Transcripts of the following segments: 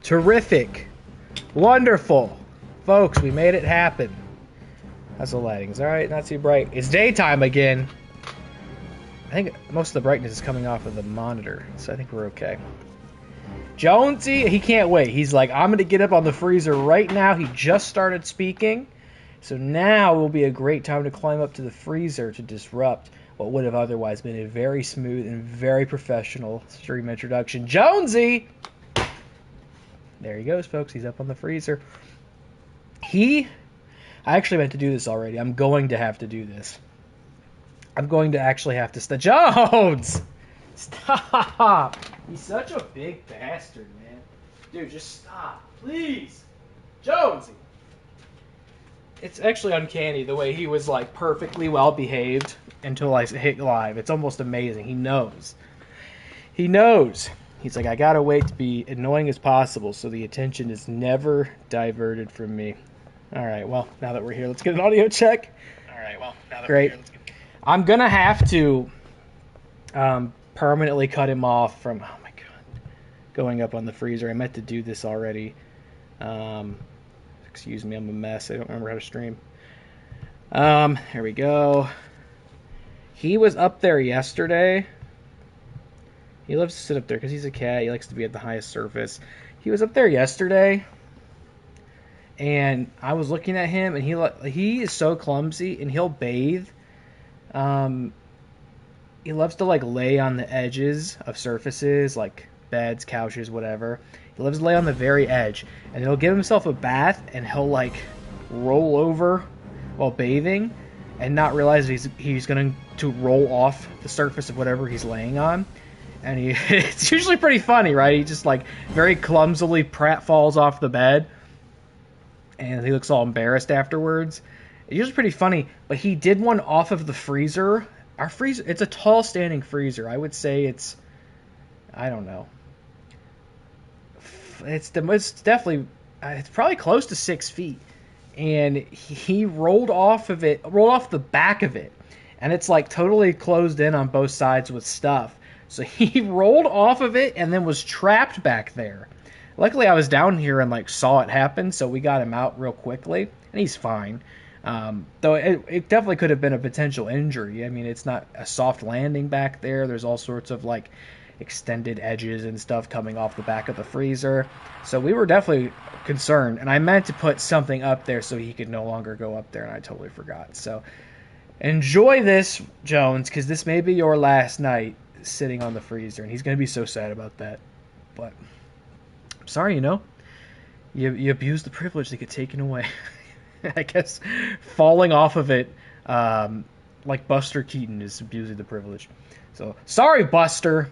Terrific. Wonderful. Folks, we made it happen. How's the lighting? Is alright? Not too bright. It's daytime again. I think most of the brightness is coming off of the monitor, so I think we're okay. Jonesy, he can't wait. He's like, I'm going to get up on the freezer right now. He just started speaking. So now will be a great time to climb up to the freezer to disrupt what would have otherwise been a very smooth and very professional stream introduction. Jonesy! There he goes, folks. He's up on the freezer. I actually meant to do this already. I'm going to have to do this. I'm going to actually have to Jones! Stop! He's such a big bastard, man. Dude, just stop. Please! Jonesy! It's actually uncanny the way he was, like, perfectly well-behaved until I hit live. It's almost amazing. He knows. He knows. He's like, I gotta wait to be annoying as possible so the attention is never diverted from me. Alright, well, now that we're here, let's get an audio check. Alright, well, now that we're here, let's get... I'm gonna have to permanently cut him off from, oh my god, going up on the freezer. I meant to do this already. Excuse me, I'm a mess. I don't remember how to stream. Here we go. He was up there yesterday. He loves to sit up there because he's a cat. He likes to be at the highest surface. He was up there yesterday, and I was looking at him, and he is so clumsy, and he'll bathe. He loves to, like, lay on the edges of surfaces, like beds, couches, whatever. He loves to lay on the very edge, and he'll give himself a bath, and he'll, like, roll over while bathing and not realize he's going to roll off the surface of whatever he's laying on. And it's usually pretty funny, right? He just, like, very clumsily falls off the bed, and he looks all embarrassed afterwards. It's usually pretty funny, but he did one off of the freezer. Our freezer, it's a tall standing freezer. I would say it's, I don't know. It's definitely, it's probably close to 6 feet. And he rolled off the back of it. And it's like totally closed in on both sides with stuff. So he rolled off of it and then was trapped back there. Luckily I was down here and like saw it happen, so we got him out real quickly. And he's fine. Though it definitely could have been a potential injury. I mean, it's not a soft landing back there. There's all sorts of like extended edges and stuff coming off the back of the freezer. So we were definitely concerned. And I meant to put something up there so he could no longer go up there, and I totally forgot. So enjoy this, Jones, because this may be your last night sitting on the freezer, and he's going to be so sad about that. But I'm sorry, you abused the privilege to get taken away. I guess falling off of it like Buster Keaton is abusing the privilege. So, sorry, Buster.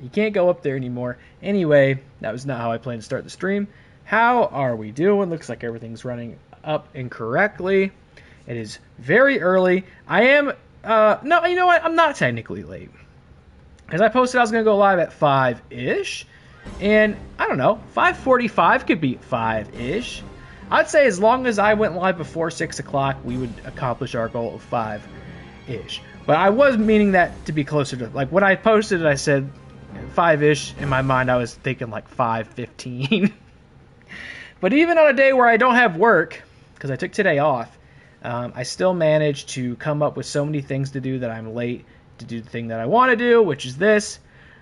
You can't go up there anymore. Anyway, that was not how I planned to start the stream. How are we doing? Looks like everything's running up incorrectly. It is very early. I am... no, you know what? I'm not technically late. Because I posted I was going to go live at 5-ish. And, I don't know, 5:45 could be 5-ish. I'd say as long as I went live before 6 o'clock, we would accomplish our goal of 5-ish. But I was meaning that to be closer to... Like, when I posted it, I said 5-ish. In my mind, I was thinking like 5:15. But even on a day where I don't have work, because I took today off, I still managed to come up with so many things to do that I'm late to do the thing that I want to do, which is this.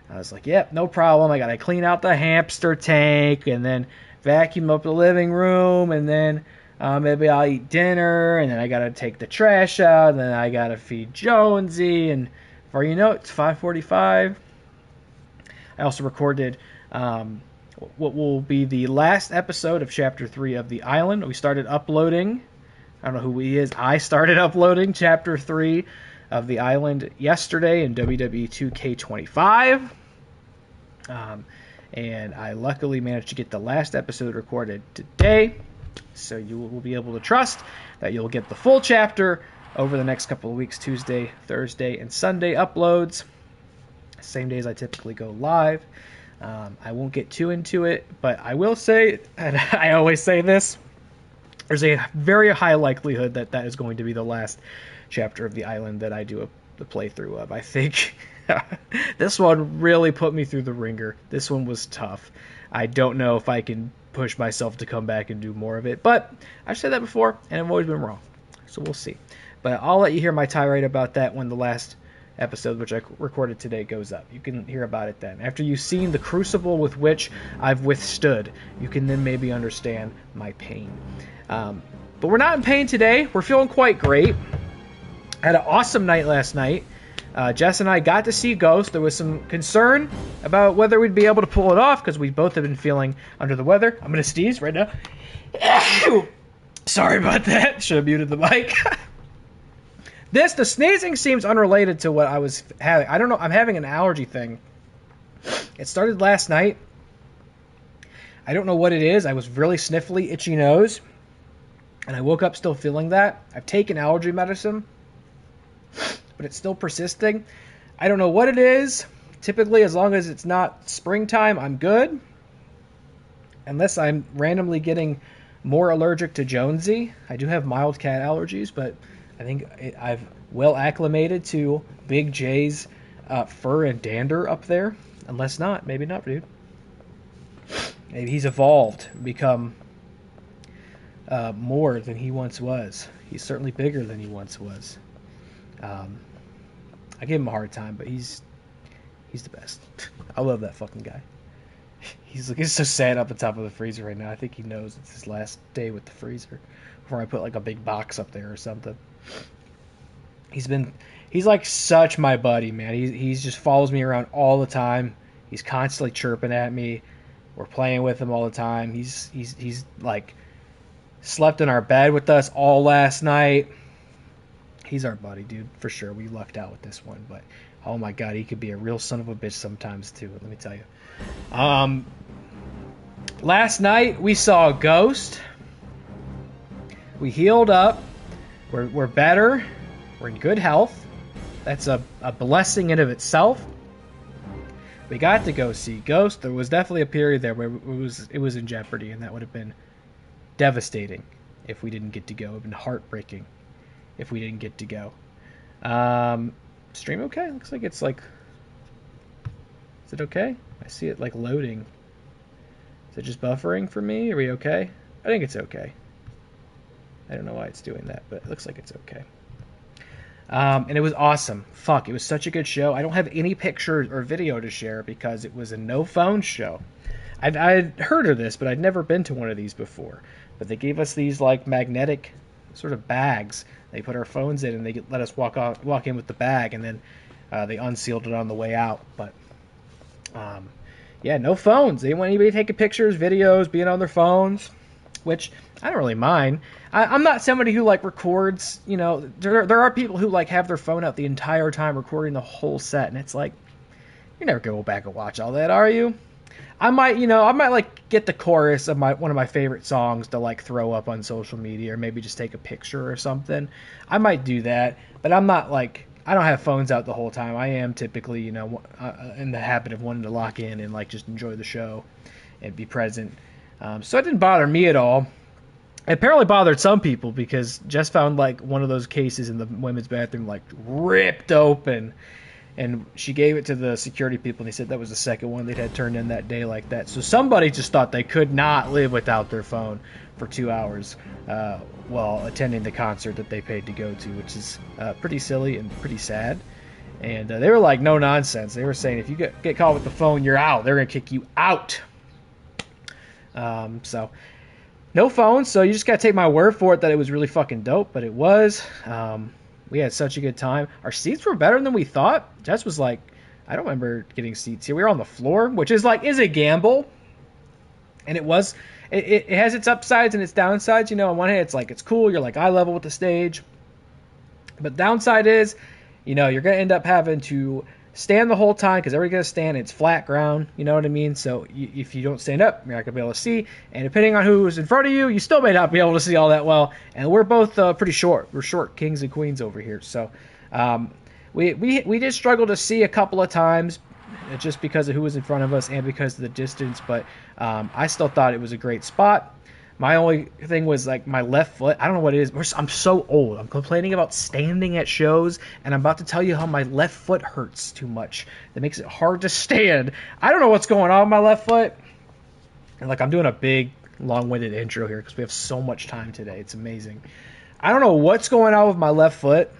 I was like, yep, no problem. I got to clean out the hamster tank and then vacuum up the living room, and then maybe I'll eat dinner, and then I got to take the trash out, and then I got to feed Jonesy, and before you know it, it's 5:45. I also recorded what will be the last episode of Chapter 3 of The Island. We started uploading, I don't know who we is, I started uploading Chapter 3 of The Island yesterday in WWE 2K25. And I luckily managed to get the last episode recorded today, so you will be able to trust that you'll get the full chapter over the next couple of weeks, Tuesday, Thursday, and Sunday uploads, same days I typically go live. I won't get too into it, but I will say, and I always say this, there's a very high likelihood that that is going to be the last chapter of The Island that I do the playthrough of. I think this one really put me through the ringer. This one was tough. I don't know if I can push myself to come back and do more of it. But I've said that before, and I've always been wrong. So we'll see. But I'll let you hear my tirade about that when the last episode, which I recorded today, goes up. You can hear about it then. After you've seen the crucible with which I've withstood, you can then maybe understand my pain. But we're not in pain today. We're feeling quite great. I had an awesome night last night. Jess and I got to see Ghost. There was some concern about whether we'd be able to pull it off because we both have been feeling under the weather. I'm going to sneeze right now. Sorry about that. Should have muted the mic. The sneezing seems unrelated to what I was having. I don't know. I'm having an allergy thing. It started last night. I don't know what it is. I was really sniffly, itchy nose. And I woke up still feeling that. I've taken allergy medicine, but it's still persisting. I don't know what it is. Typically, as long as it's not springtime, I'm good. Unless I'm randomly getting more allergic to Jonesy. I do have mild cat allergies, but I think I've well acclimated to Big J's fur and dander up there. Unless not. Maybe not, dude. Maybe he's evolved, become more than he once was. He's certainly bigger than he once was. I give him a hard time, but he's the best. I love that fucking guy. He's so sad up the top of the freezer right now. I think he knows it's his last day with the freezer before I put like a big box up there or something. He's like such my buddy, man. He's just follows me around all the time. He's constantly chirping at me. We're playing with him all the time. He's like slept in our bed with us all last night. He's our buddy, dude, for sure. We lucked out with this one, but oh my god, he could be a real son of a bitch sometimes too, let me tell you. Last night we saw a ghost. We healed up. We're better. We're in good health. That's a blessing in of itself. We got to go see Ghost. There was definitely a period there where it was in jeopardy, and that would have been devastating if we didn't get to go. It would have been heartbreaking if we didn't get to go. Stream okay? Looks like it's like... Is it okay? I see it like loading. Is it just buffering for me? Are we okay? I think it's okay. I don't know why it's doing that, but it looks like it's okay. And it was awesome. Fuck, it was such a good show. I don't have any pictures or video to share because it was a no-phone show. I'd heard of this, but I'd never been to one of these before. But they gave us these like magnetic sort of bags. They put our phones in and they let us walk in with the bag, and then they unsealed it on the way out. But yeah, no phones. They didn't want anybody taking pictures, videos, being on their phones, which I don't really mind. I'm not somebody who like records, you know, there are people who like have their phone out the entire time recording the whole set, and it's like, you're never gonna go back and watch all that, are you? I might like get the chorus of one of my favorite songs to like throw up on social media, or maybe just take a picture or something. I might do that, but I'm not like, I don't have phones out the whole time. I am typically, you know, in the habit of wanting to lock in and like just enjoy the show and be present. So it didn't bother me at all. It apparently bothered some people because Jess found like one of those cases in the women's bathroom like ripped open, and she gave it to the security people, and they said that was the second one they'd had turned in that day like that. So somebody just thought they could not live without their phone for 2 hours while attending the concert that they paid to go to, which is pretty silly and pretty sad. And they were like, no nonsense. They were saying if you get caught with the phone, you're out. They're going to kick you out. So no phone, so you just gotta take my word for it that it was really fucking dope, but it was. We had such a good time. Our seats were better than we thought. Jess was like, I don't remember getting seats here. We were on the floor, which is a gamble. And it was, it has its upsides and its downsides. You know, on one hand, it's cool. You're like eye level with the stage. But downside is, you know, you're gonna end up having to stand the whole time because everybody's going to stand. It's flat ground, you know what I mean? So if you don't stand up, you're not going to be able to see. And depending on who's in front of you, you still may not be able to see all that well. And we're both pretty short. We're short kings and queens over here. So we did struggle to see a couple of times just because of who was in front of us and because of the distance. But I still thought it was a great spot. My only thing was like my left foot. I don't know what it is. I'm so old. I'm complaining about standing at shows, and I'm about to tell you how my left foot hurts too much. That makes it hard to stand. I don't know what's going on with my left foot. And like I'm doing a big long-winded intro here because we have so much time today. It's amazing. I don't know what's going on with my left foot.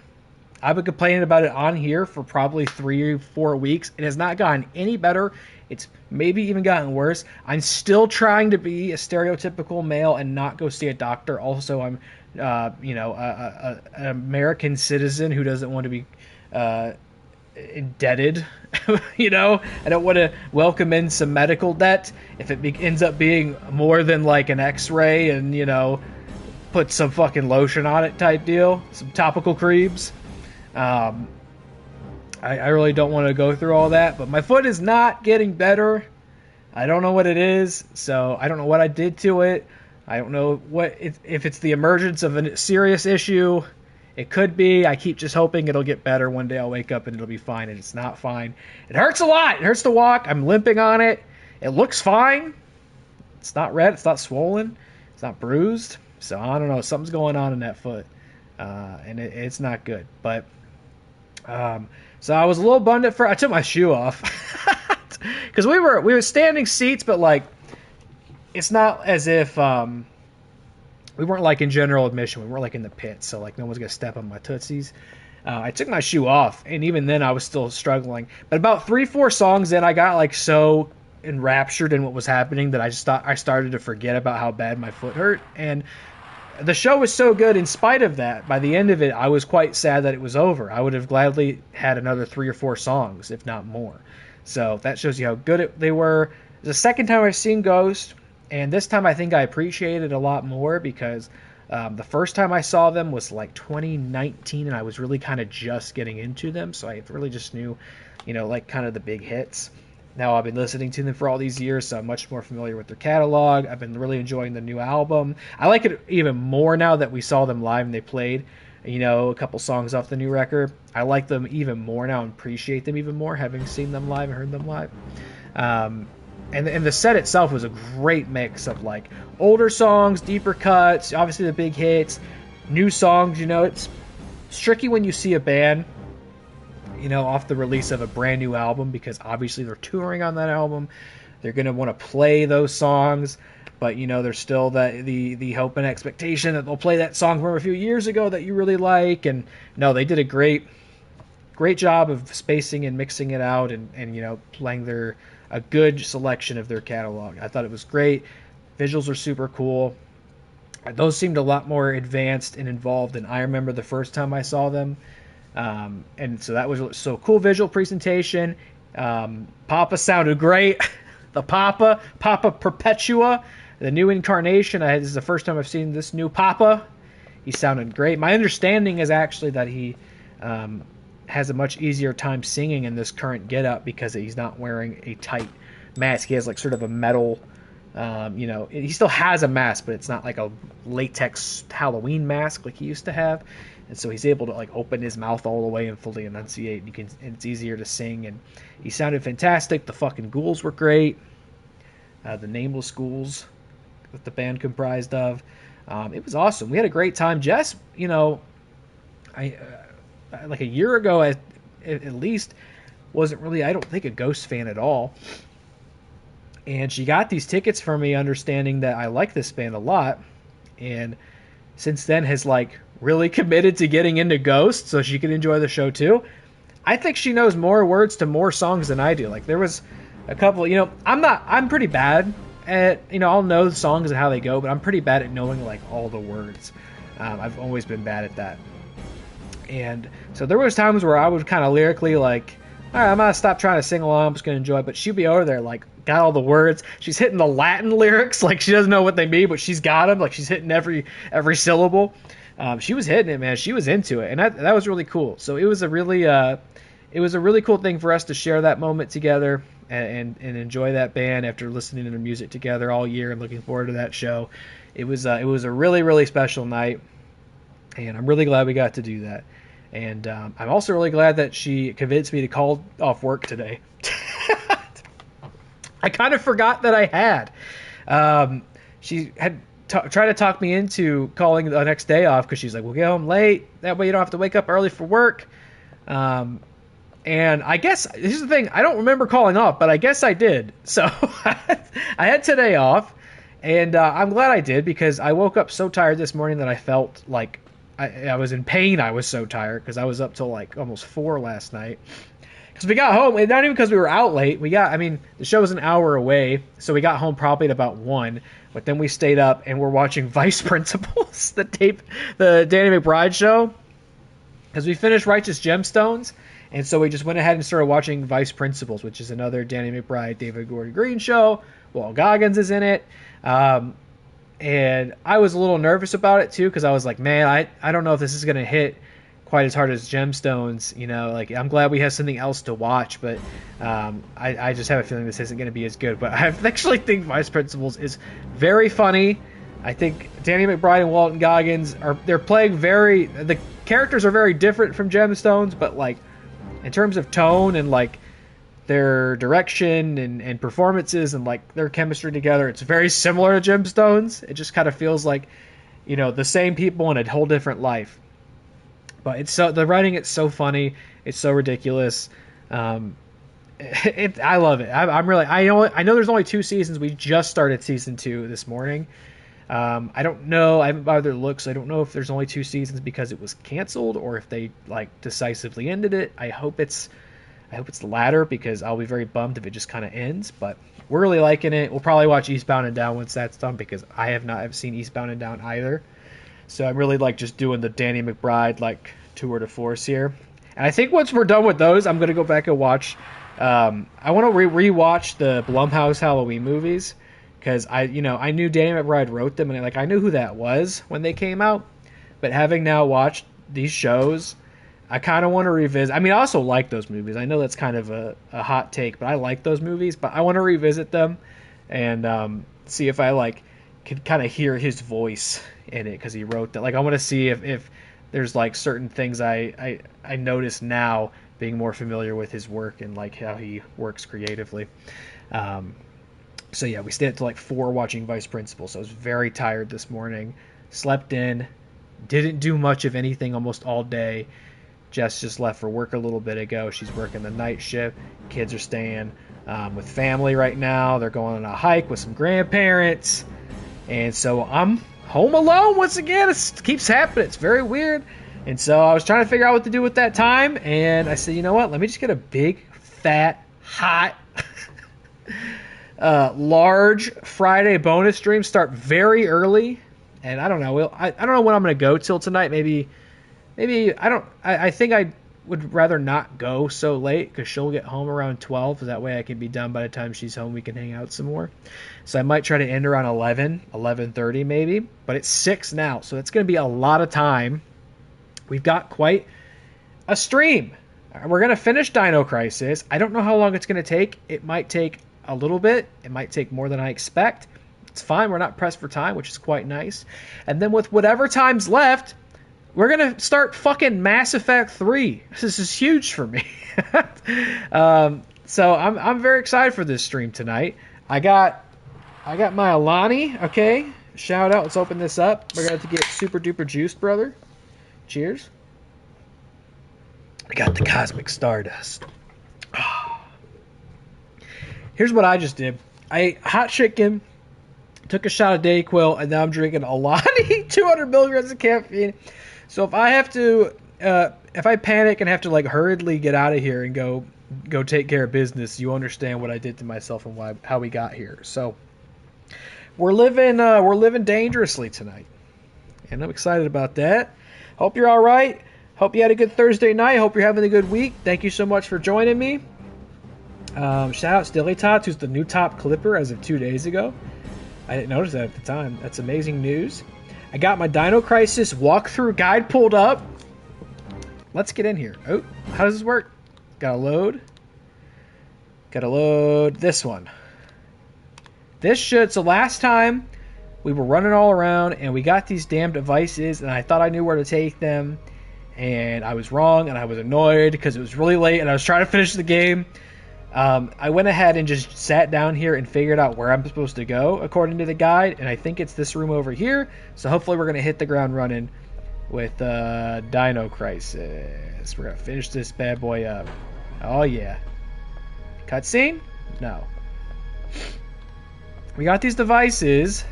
I've been complaining about it on here for probably 3 or 4 weeks. It has not gotten any better. It's maybe even gotten worse. I'm still trying to be a stereotypical male and not go see a doctor. Also, I'm, an American citizen who doesn't want to be indebted. I don't want to welcome in some medical debt if it ends up being more than like an X-ray and put some fucking lotion on it type deal, some topical creams. I really don't want to go through all that, but my foot is not getting better. I don't know what it is, so I don't know what I did to it. I don't know if it's the emergence of a serious issue. It could be. I keep just hoping it'll get better. One day I'll wake up and it'll be fine, and it's not fine. It hurts a lot. It hurts to walk. I'm limping on it. It looks fine. It's not red. It's not swollen. It's not bruised. So I don't know. Something's going on in that foot, and it's not good. But so I was a little bummed at first. I took my shoe off because we were standing seats, but like it's not as if we weren't like in general admission. We weren't like in the pit, so like no one's gonna step on my tootsies. I took my shoe off, and even then I was still struggling. But about 3-4 songs in, I got like so enraptured in what was happening that I started to forget about how bad my foot hurt. And the show was so good in spite of that. By the end of it, I was quite sad that it was over. I would have gladly had another 3 or 4 songs, if not more. So that shows you how good they were. The second time I've seen Ghost, and this time I think I appreciated it a lot more because the first time I saw them was like 2019, and I was really kind of just getting into them. So I really just knew, like kind of the big hits. Now I've been listening to them for all these years, so I'm much more familiar with their catalog. I've been really enjoying the new album. I like it even more now that we saw them live and they played, a couple songs off the new record. I like them even more now and appreciate them even more, having seen them live and heard them live. And the set itself was a great mix of like older songs, deeper cuts, obviously the big hits, new songs. It's tricky when you see a band off the release of a brand new album because obviously they're touring on that album. They're going to want to play those songs, but there's still the hope and expectation that they'll play that song from a few years ago that you really like. And no, they did a great job of spacing and mixing it out and playing a good selection of their catalog. I thought it was great. Visuals are super cool. Those seemed a lot more advanced and involved than I remember the first time I saw them. And so that was so cool visual presentation. Papa sounded great. The Papa Perpetua, the new incarnation. This is the first time I've seen this new Papa. He sounded great. My understanding is actually that he has a much easier time singing in this current getup because he's not wearing a tight mask. He has like sort of a metal, he still has a mask, but it's not like a latex Halloween mask like he used to have. And so he's able to like open his mouth all the way and fully enunciate. And it's easier to sing. And he sounded fantastic. The fucking ghouls were great. The nameless ghouls that the band comprised of. It was awesome. We had a great time. Jess, like a year ago at least, wasn't really, I don't think, a Ghost fan at all. And she got these tickets for me understanding that I like this band a lot. And since then has like really committed to getting into Ghost so she can enjoy the show too. I think she knows more words to more songs than I do. Like there was a couple, I'm pretty bad at, I'll know the songs and how they go, but I'm pretty bad at knowing like all the words. I've always been bad at that. And so there was times where I would kind of lyrically like, all right, I'm going to stop trying to sing along. I'm just going to enjoy it. But she'd be over there like, got all the words. She's hitting the Latin lyrics. Like she doesn't know what they mean, but she's got them. Like she's hitting every syllable. She was hitting it, man. She was into it. And that was really cool. So it was a really cool thing for us to share that moment together and enjoy that band after listening to their music together all year and looking forward to that show. It was a really, really special night. And I'm really glad we got to do that. And I'm also really glad that she convinced me to call off work today. I kind of forgot that I had. She had tried to talk me into calling the next day off because she's like, we'll get home late. That way you don't have to wake up early for work. And And I guess, here's the thing, I don't remember calling off, but I guess I did. So I had today off, and I'm glad I did, because I woke up so tired this morning that I felt like I was in pain. I was so tired, because I was up till like almost 4 last night. Because we got home, and not even because we were out late. The show was an hour away, so we got home probably at about 1. But then we stayed up, and we're watching Vice Principals, the Danny McBride show. Because we finished Righteous Gemstones, and so we just went ahead and started watching Vice Principals, which is another Danny McBride, David Gordon Green show. Walt Goggins is in it. And I was a little nervous about it, too, because I was like, man, I don't know if this is going to hit quite as hard as Gemstones. Like, I'm glad we have something else to watch, but I just have a feeling this isn't going to be as good. But I actually think Vice Principals is very funny. I think Danny McBride and Walton Goggins they're playing the characters are very different from Gemstones, but like in terms of tone and like their direction and performances and like their chemistry together, it's very similar to Gemstones. It just kind of feels like, the same people in a whole different life. But the writing, it's so funny, it's so ridiculous. I love it. I know there's only 2 seasons. We just started season 2 this morning. I don't know. I haven't bothered to look, so I don't know if there's only 2 seasons because it was canceled or if they like decisively ended it. I hope it's the latter, because I'll be very bummed if it just kind of ends. But we're really liking it. We'll probably watch Eastbound and Down once that's done, because I have seen Eastbound and Down either. So I'm really like just doing the Danny McBride like tour de force here. And I think once we're done with those, I'm gonna go back and watch. I want to rewatch the Blumhouse Halloween movies. Because I knew Danny McBride wrote them, and I knew who that was when they came out. But having now watched these shows, I kind of want to revisit. I also like those movies. I know that's kind of a hot take, but I like those movies. But I want to revisit them and see if I can kind of hear his voice in it, because he wrote that. I want to see if there's certain things I notice now, being more familiar with his work and how he works creatively. So yeah, we stayed up till 4 watching Vice Principals. So I was very tired this morning. Slept in. Didn't do much of anything almost all day. Jess just left for work a little bit ago. She's working the night shift. Kids are staying with family right now. They're going on a hike with some grandparents. And so I'm home alone once again. It keeps happening. It's very weird. And so I was trying to figure out what to do with that time. And I said, you know what? Let me just get a big, fat, hot... large Friday bonus stream, start very early, and I don't know. I don't know when I'm going to go till tonight. Maybe I think I would rather not go so late, because she'll get home around 12. So that way I can be done by the time she's home. We can hang out some more. So I might try to end around 11:30 maybe. But it's 6 now, so it's going to be a lot of time. We've got quite a stream. We're going to finish Dino Crisis. I don't know how long it's going to take. It might take a little bit. It might take more than I expect. It's fine. We're not pressed for time, which is quite nice. And then with whatever time's left, we're going to start fucking Mass Effect 3. This is huge for me. So I'm very excited for this stream tonight. I got my Alani, okay? Shout out. Let's open this up. We're going to get super duper juiced, brother. Cheers. I got the Cosmic Stardust. Here's what I just did. I ate hot chicken, took a shot of Dayquil, and now I'm drinking Alani, 200 milligrams of caffeine. So if I have to, if I panic and have to hurriedly get out of here and go take care of business, you understand what I did to myself and how we got here. So we're living dangerously tonight, and I'm excited about that. Hope you're all right. Hope you had a good Thursday night. Hope you're having a good week. Thank you so much for joining me. Shout out Stilly Tots, who's the new top clipper as of 2 days ago. I didn't notice that at the time. That's amazing news. I got my Dino Crisis walkthrough guide pulled up. Let's get in here. Oh, how does this work? Gotta load this one. So last time we were running all around and we got these damn devices and I thought I knew where to take them. And I was wrong and I was annoyed because it was really late and I was trying to finish the game. I went ahead and just sat down here and figured out where I'm supposed to go according to the guide, and I think it's this room over here. So hopefully we're going to hit the ground running with Dino Crisis. We're going to finish this bad boy up. Oh, yeah. Cutscene? No. We got these devices,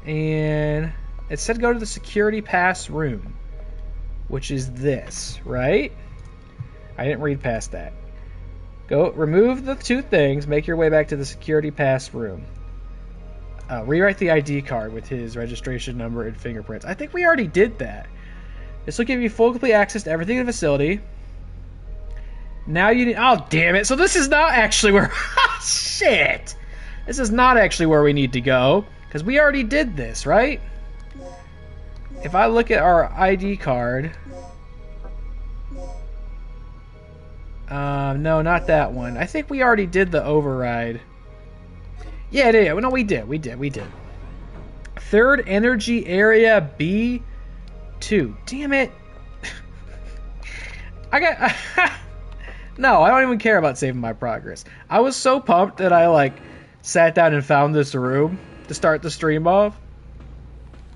and it said go to the security pass room, which is this, right? I didn't read past that. Go remove the two things, make your way back to the security pass room. Rewrite the ID card with his registration number and fingerprints. I think we already did that. This will give you full, complete access to everything in the facility. Now you need... Oh, damn it. So this is not actually where... Shit. This is not actually where we need to go. Because we already did this, right? If I look at our ID card... no, not that one. I think we already did the override. Yeah, it is. No, we did. We did. Third energy area B2. Damn it. I got... No, I don't even care about saving my progress. I was so pumped that I, like, sat down and found this room to start the stream off.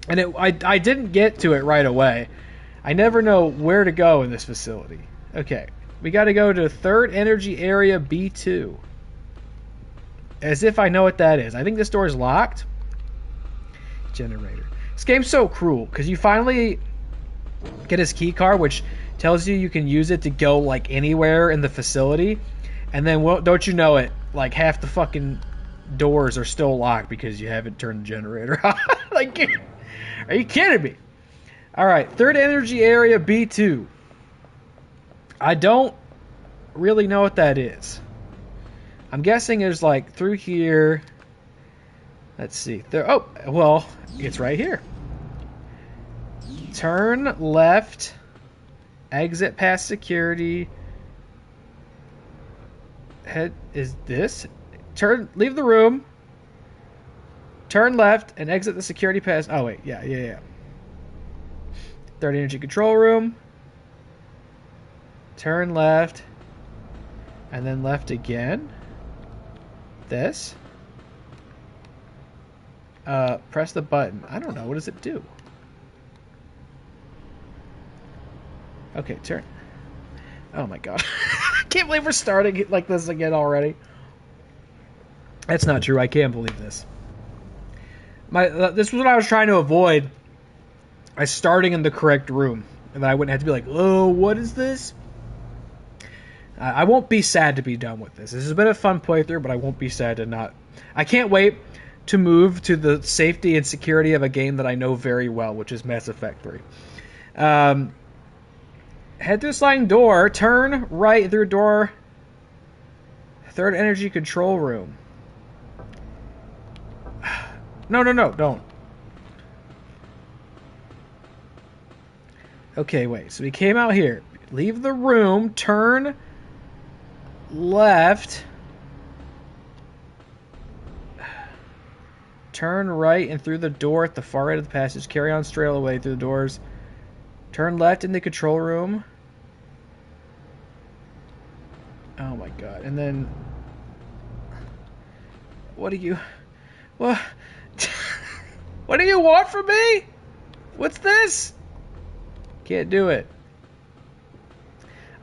And I didn't get to it right away. I never know where to go in this facility. Okay. We got to go to third energy area B2. As if I know what that is. I think this door is locked. Generator. This game's so cruel because you finally get his key card, which tells you can use it to go like anywhere in the facility, and then don't you know it, like half the fucking doors are still locked because you haven't turned the generator on. Like, are you kidding me? All right, third energy area B2. I don't really know what that is. I'm guessing it's like through here. Let's see. There. Oh, well, it's right here. Turn left. Exit past security. Head is this? Leave the room. Turn left and exit the security pass. Oh wait, yeah. Third energy control room. Turn left. And then left again. This. Press the button. I don't know. What does it do? Okay, turn. Oh my god. I can't believe we're starting it like this again already. That's not true. I can't believe this. This was what I was trying to avoid. By starting in the correct room. And then I wouldn't have to be like, oh, what is this? I won't be sad to be done with this. This has been a fun playthrough, but I won't be sad to not... I can't wait to move to the safety and security of a game that I know very well, which is Mass Effect 3. Head through the sliding door. Turn right through door. Third energy control room. No, don't. Okay, wait. So we came out here. Leave the room. Turn left. Turn right and through the door at the far right of the passage. Carry on straight away through the doors. Turn left in the control room. Oh my god. And then... What do you... What? What do you want from me? What's this? Can't do it.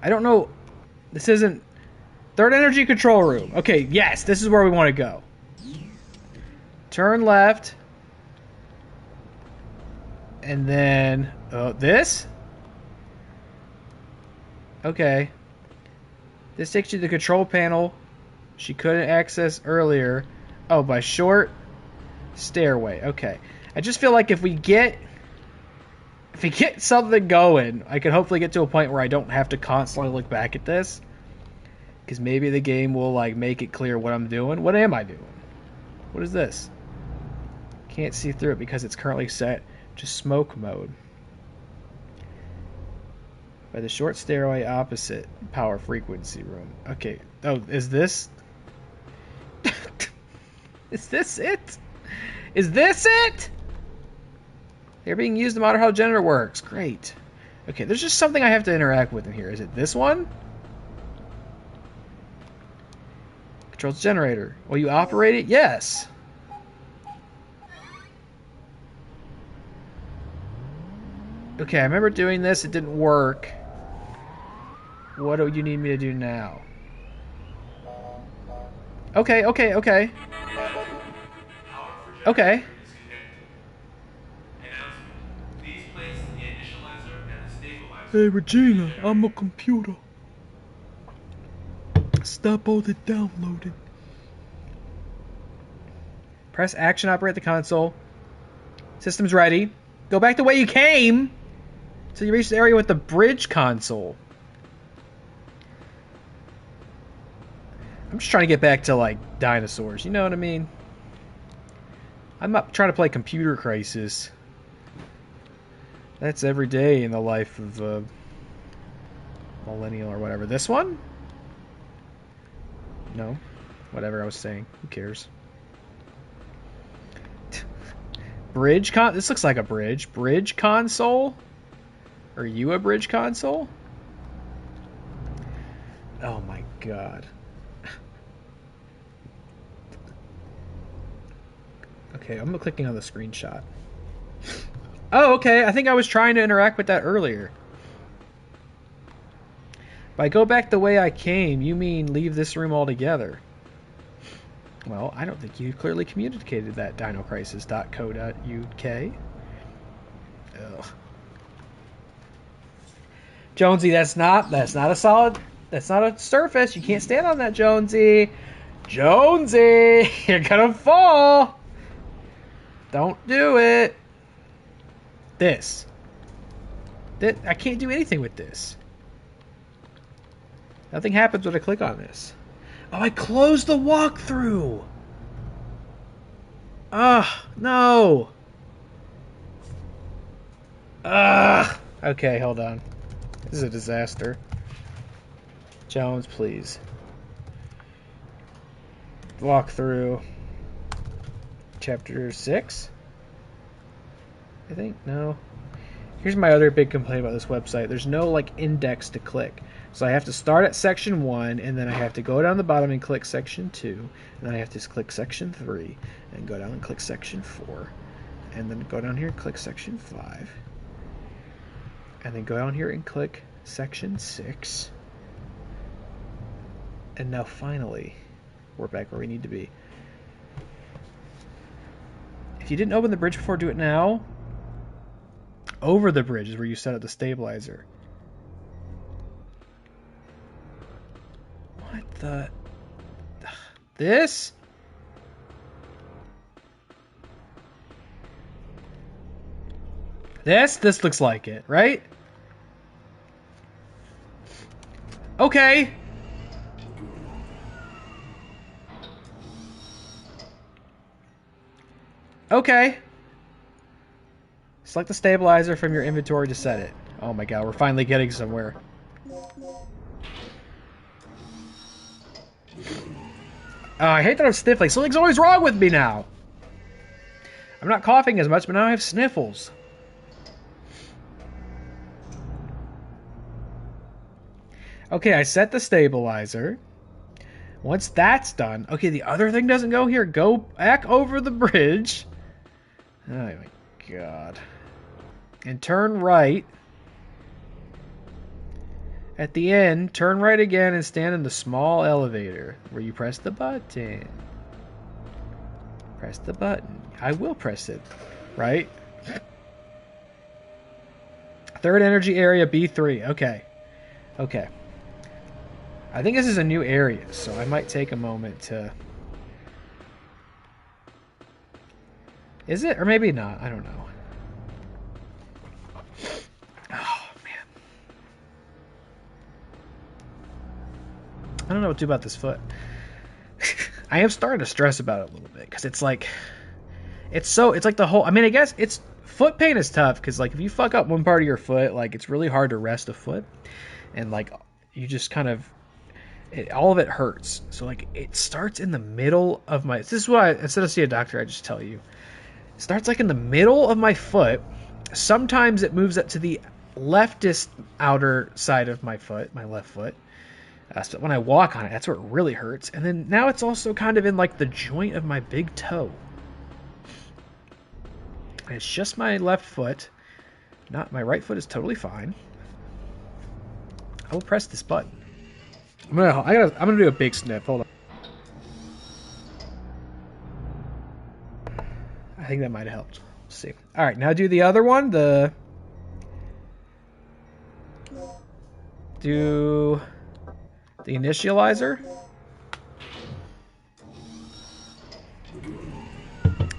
I don't know. This isn't... Third energy control room. Okay, yes. This is where we want to go. Turn left. And then... this? Okay. This takes you to the control panel she couldn't access earlier. Oh, by short stairway. Okay. I just feel like if we get something going, I could hopefully get to a point where I don't have to constantly look back at this. Because maybe the game will like make it clear what I'm doing. What am I doing? What is this? Can't see through it because it's currently set to smoke mode. By the short stairway opposite power frequency room. Okay. Oh, is this... Is this it? Is this it? They're being used to monitor how the generator works. Great. Okay, there's just something I have to interact with in here. Is it this one? Controls the generator. Will you operate it? Yes. Okay, I remember doing this. It didn't work. What do you need me to do now? Okay, okay, okay. Okay. Hey, Regina, I'm a computer. Stop all the downloading. Press action, operate the console. System's ready. Go back the way you came. So you reach the area with the bridge console. I'm just trying to get back to, like, dinosaurs. You know what I mean? I'm not trying to play Computer Crisis. That's every day in the life of a millennial or whatever. This one? No. Whatever I was saying. Who cares? This looks like a bridge. Bridge console? Are you a bridge console? Oh my god. Okay, I'm clicking on the screenshot. Oh, okay. I think I was trying to interact with that earlier. By go back the way I came, you mean leave this room altogether. Well, I don't think you clearly communicated that, dinocrisis.co.uk. Ugh. Jonesy, that's not a surface. You can't stand on that, Jonesy. Jonesy, you're gonna fall. Don't do it. This. I can't do anything with this. Nothing happens when I click on this. Oh, I closed the walkthrough. Ugh, no. Ugh. Okay, hold on. This is a disaster. Jones, please. Walk through chapter 6. I think, no. Here's my other big complaint about this website. There's no, like, index to click. So I have to start at section 1, and then I have to go down the bottom and click section 2, and then I have to click section 3, and go down and click section 4, and then go down here and click section 5, and then go down here and click section 6, and now finally, we're back where we need to be. If you didn't open the bridge before, do it now. Over the bridge is where you set up the stabilizer. What the... This? This looks like it, right? Okay. Okay. Select the stabilizer from your inventory to set it. Oh my god, we're finally getting somewhere. Oh, I hate that I'm sniffling. Something's always wrong with me now. I'm not coughing as much, but now I have sniffles. Okay, I set the stabilizer. Once that's done... Okay, the other thing doesn't go here. Go back over the bridge. Oh my god. And turn right. At the end, turn right again and stand in the small elevator where you press the button. Press the button. I will press it. Right? Third energy area, B3. Okay. Okay. I think this is a new area, so I might take a moment to... Is it? Or maybe not. I don't know. Oh, man. I don't know what to do about this foot. I am starting to stress about it a little bit, because it's like... It's like the whole... I mean, I guess it's... Foot pain is tough, because, like, if you fuck up one part of your foot, like, it's really hard to rest a foot. And, like, you just kind of... all of it hurts. So, like, it starts in the middle of my... This is why, instead of see a doctor, I just tell you. It starts, like, in the middle of my foot. Sometimes it moves up to the leftist outer side of my foot, my left foot. So when I walk on it, that's where it really hurts. And then now it's also kind of in, like, the joint of my big toe. And it's just my left foot. Not my right foot is totally fine. I will press this button. I'm gonna do a big sniff. Hold on. I think that might have helped. Let's see. All right, now do the other one. Do the initializer.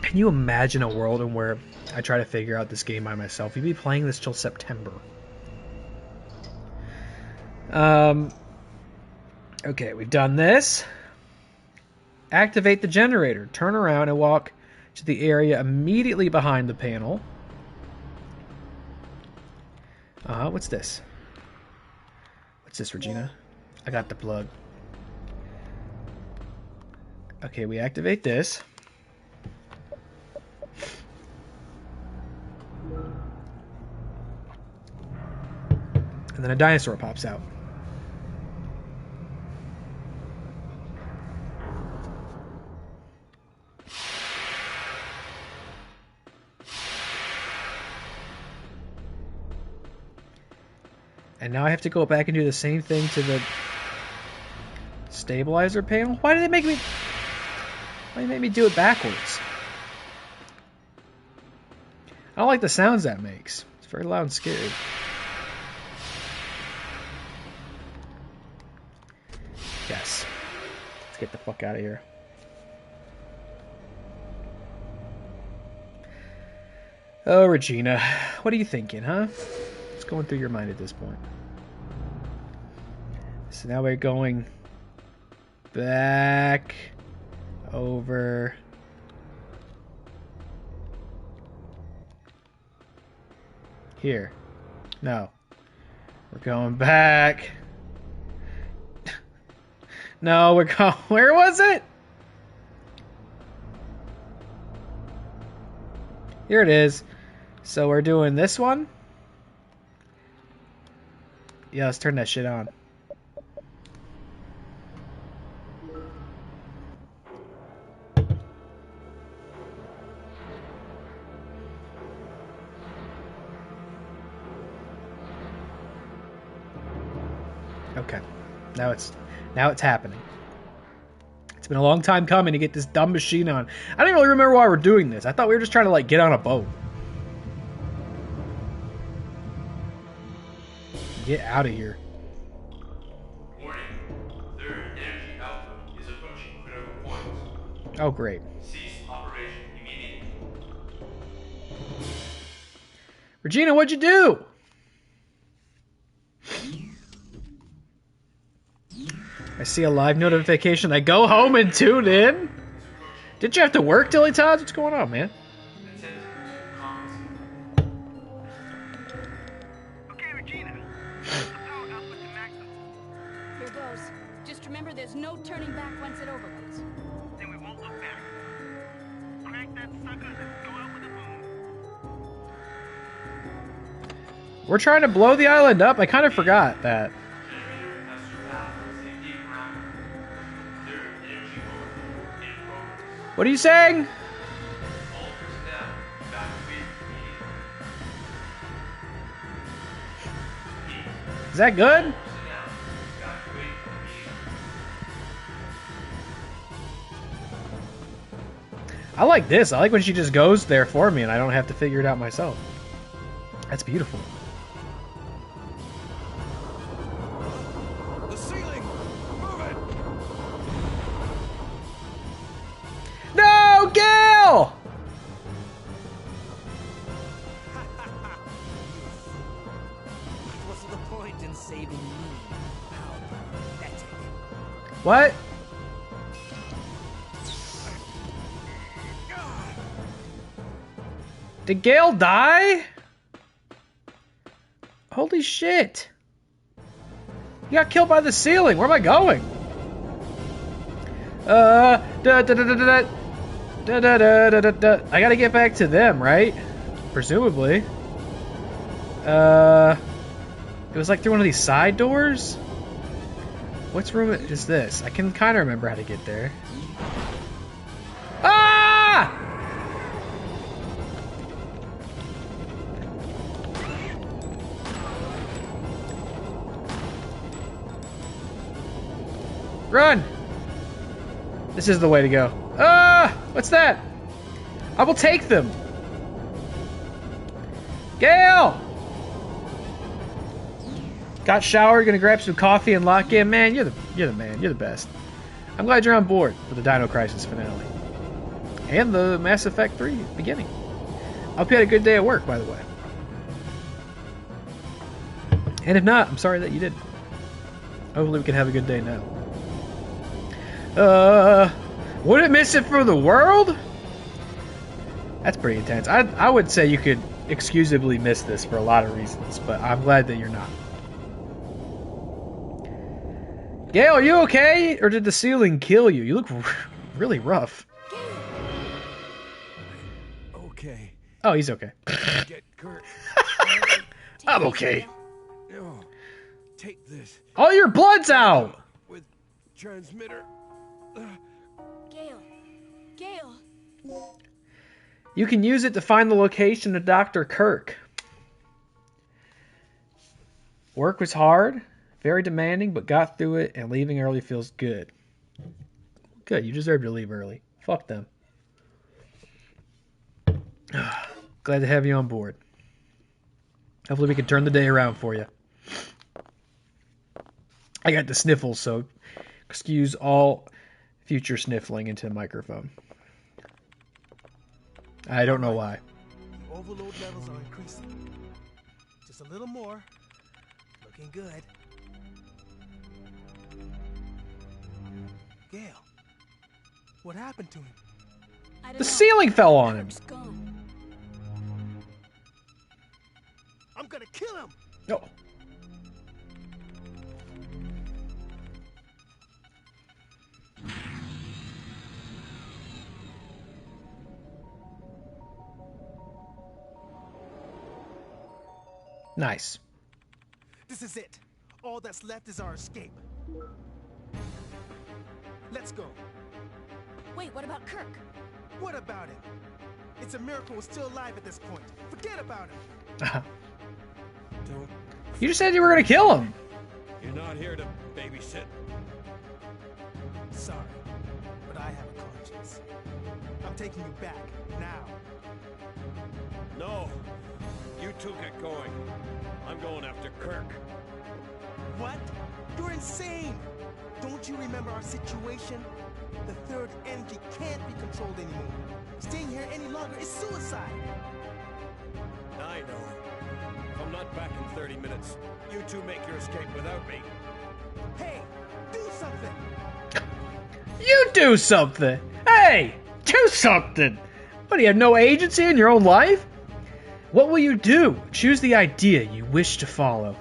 Can you imagine a world in where I try to figure out this game by myself? You'd be playing this till September. Okay, we've done this. Activate the generator. Turn around and walk to the area immediately behind the panel. What's this? What's this, Regina? I got the plug. Okay, we activate this. And then a dinosaur pops out. And now I have to go back and do the same thing to the stabilizer panel? Why did they make me... Why did they make me do it backwards? I don't like the sounds that makes. It's very loud and scary. Yes. Let's get the fuck out of here. Oh, Regina. What are you thinking, huh? What's going through your mind at this point? So now we're going back over here. No. We're going back. No, we're going... Where was it? Here it is. So we're doing this one. Yeah, let's turn that shit on. Okay. Now it's happening. It's been a long time coming to get this dumb machine on. I don't really remember why we're doing this. I thought we were just trying to like get on a boat. Get out of here. Warning. Third energy output is approaching critical point. Oh, great. Cease operation immediately. Regina, what'd you do? I see a live notification. I go home and tune in. Did you have to work, Dilly Tots? What's going on, man? Okay, Regina. The power output to maximum. Here goes. Just remember there's no turning back once it overloads. Then we won't look back. Crank that sucker and go out with a boom. We're trying to blow the island up. I kind of forgot that. What are you saying? Is that good? I like this. I like when she just goes there for me and I don't have to figure it out myself. That's beautiful. The ceiling! Move it! No, Gale! What's the point in saving me? How pathetic. What? Did Gale die? Holy shit. He got killed by the ceiling. Where am I going? I gotta get back to them, right? Presumably. It was like through one of these side doors? What's room is this? I can kind of remember how to get there. Ah! Run! This is the way to go. Ah! What's that? I will take them. Gale! Got showered, gonna grab some coffee and lock in. Man, you're the man. You're the best. I'm glad you're on board for the Dino Crisis finale. And the Mass Effect 3 beginning. I hope you had a good day at work, by the way. And if not, I'm sorry that you didn't. Hopefully we can have a good day now. Wouldn't miss it for the world? That's pretty intense. I would say you could excusably miss this for a lot of reasons, but I'm glad that you're not. Gale, are you okay? Or did the ceiling kill you? You look really rough. Okay. Oh, he's okay. Get Kurt. I'm okay. No. Take this. Oh, your blood's out! With transmitter. Gale. Gale. You can use it to find the location of Dr. Kirk. Work was hard, very demanding, but got through it, and leaving early feels good. Good, you deserve to leave early. Fuck them. Glad to have you on board. Hopefully we can turn the day around for you. I got the sniffles, so excuse all future sniffling into the microphone. I don't know why. The overload levels are increasing. Just a little more. Looking good. Gale, what happened to him? I don't The know. ceiling fell on him. Kirk's gone. I'm gonna kill him! No. Nice. This is it. All that's left is our escape. Let's go. Wait, what about Kirk? What about him? It's a miracle we're still alive at this point. Forget about him. Don't. You just said you were gonna kill him. You're not here to babysit. Sorry, but I have a conscience. I'm taking you back, now. No. You two get going. I'm going after Kirk. What? You're insane! Don't you remember our situation? The third energy can't be controlled anymore. Staying here any longer is suicide. I know. If I'm not back in 30 minutes, you two make your escape without me. Hey, do something! You do something. Hey, do something. What, do you have no agency in your own life? What will you do? Choose the idea you wish to follow.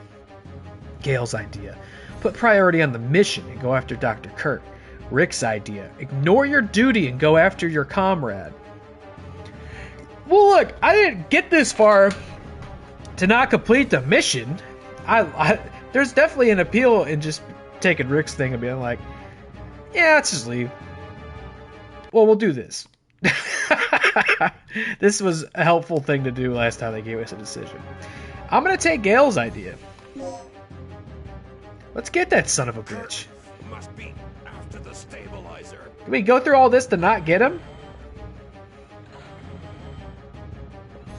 Gale's idea. Put priority on the mission and go after Dr. Kirk. Rick's idea. Ignore your duty and go after your comrade. Well, look, I didn't get this far to not complete the mission. There's definitely an appeal in just taking Rick's thing and being like, yeah, let's just leave. Well, we'll do this. This was a helpful thing to do last time they gave us a decision. I'm going to take Gale's idea. Let's get that son of a bitch. Must be after the stabilizer. Can we go through all this to not get him?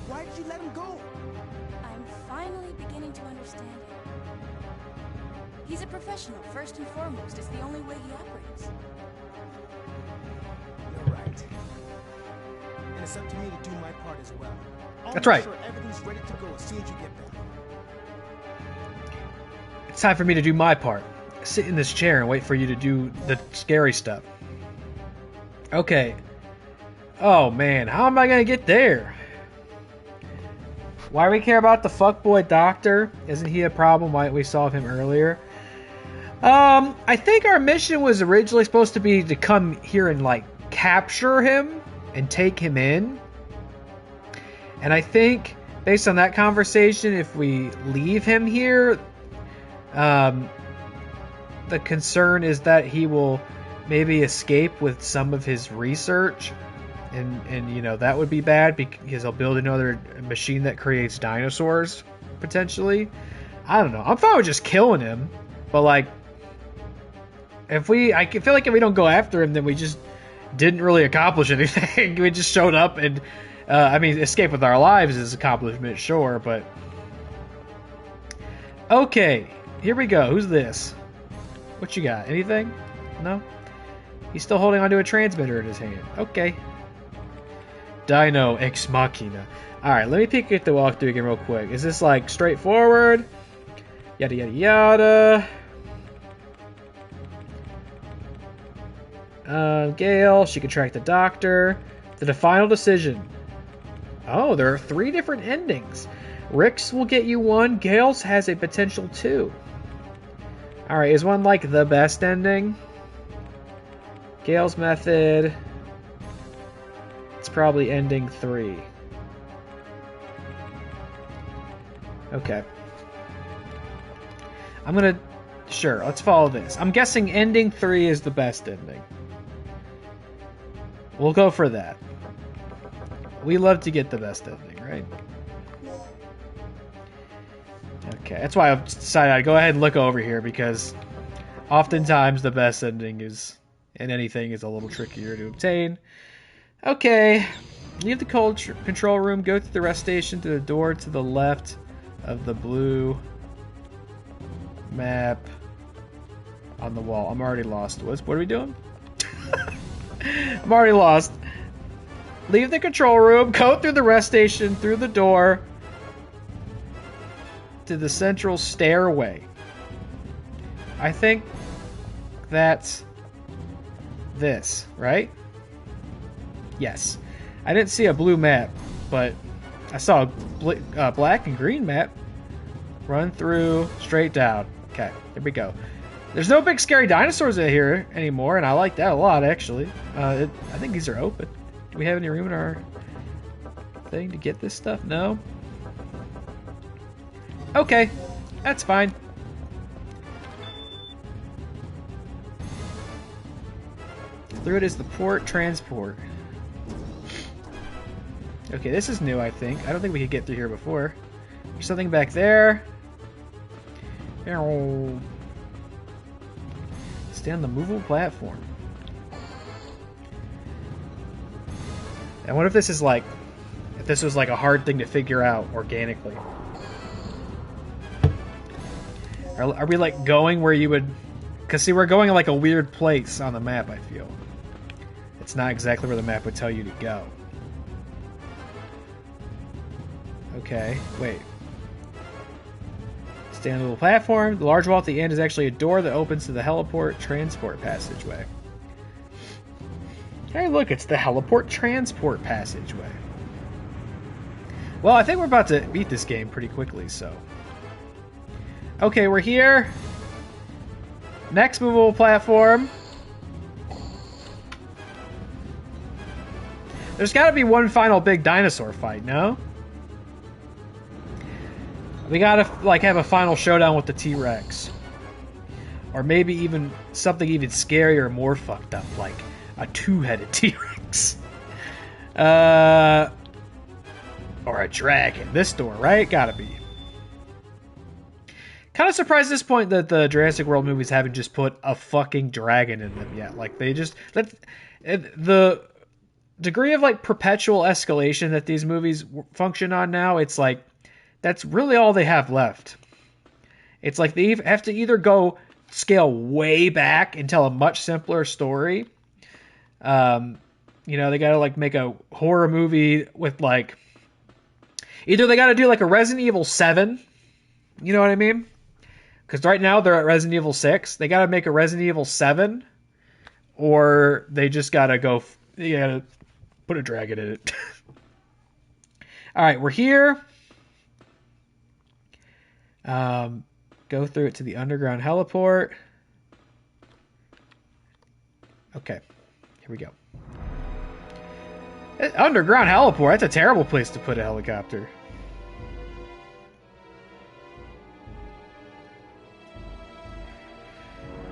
Why did you let him go? I'm finally beginning to understand him. He's a professional, first and foremost. It's the only way he operates. You're right. And it's up to me to do my part as well. I'll That's make right. sure everything's ready to go as soon as you get back. It's time for me to do my part. Sit in this chair and wait for you to do the scary stuff. Okay. Oh man, how am I gonna get there? Why do we care about the fuckboy doctor? Isn't he a problem? Why didn't we solve him earlier? I think our mission was originally supposed to be to come here and like capture him and take him in. And I think based on that conversation, if we leave him here, the concern is that he will maybe escape with some of his research, and you know that would be bad because he'll build another machine that creates dinosaurs potentially. I don't know. I'm fine with just killing him, but like I feel like if we don't go after him, then we just didn't really accomplish anything. We just showed up and, I mean, escape with our lives is accomplishment, sure, but... Okay, here we go. Who's this? What you got? Anything? No? He's still holding onto a transmitter in his hand. Okay. Dino Ex Machina. Alright, let me peek at the walkthrough again real quick. Is this, like, straightforward? Yada yada yada. Gail, she can track the doctor. The final decision. Oh, there are 3 different endings. Rick's will get you 1. Gail's has a potential 2. Alright, is one like the best ending? Gail's method. It's probably ending 3. Okay. I'm gonna... Sure, let's follow this. I'm guessing ending 3 is the best ending. We'll go for that. We love to get the best ending, right? Okay, that's why I've decided I'd go ahead and look over here, because oftentimes the best ending is, in anything, is a little trickier to obtain. Okay, leave the control room, go to the rest station, to the door to the left of the blue map on the wall. I'm already lost. What are we doing? I'm already lost. Leave the control room, go through the rest station, through the door, to the central stairway. I think that's this, right? Yes. I didn't see a blue map, but I saw a black and green map. Run through, straight down. Okay, here we go. There's no big scary dinosaurs in here anymore, and I like that a lot, actually. I think these are open. Do we have any room in our thing to get this stuff? No? Okay, that's fine. Through it is the port transport. Okay, this is new, I think. I don't think we could get through here before. There's something back there. Stay on the movable platform. I wonder if this is like... If this was like a hard thing to figure out organically. Are we like going where you would... Because see, we're going in like a weird place on the map, I feel. It's not exactly where the map would tell you to go. Okay, wait. Stay on the little platform. The large wall at the end is actually a door that opens to the heliport transport passageway. Hey, look, it's the heliport transport passageway. Well, I think we're about to beat this game pretty quickly, so... Okay, we're here. Next movable platform. There's got to be one final big dinosaur fight, no? We gotta, like, have a final showdown with the T-Rex. Or maybe even something even scarier, more fucked up, like a 2-headed T-Rex. Or a dragon. This door, right? Gotta be. Kind of surprised at this point that the Jurassic World movies haven't just put a fucking dragon in them yet. Like, they just... The degree of, like, perpetual escalation that these movies function on now, it's like... That's really all they have left. It's like they have to either go scale way back and tell a much simpler story. You know, they got to like make a horror movie with like... Either they got to do like a Resident Evil 7. You know what I mean? Because right now they're at Resident Evil 6. They got to make a Resident Evil 7. Or they just got to go... You got to put a dragon in it. Alright, we're here. Go through it to the underground heliport. Okay, here we go. Underground heliport, that's a terrible place to put a helicopter.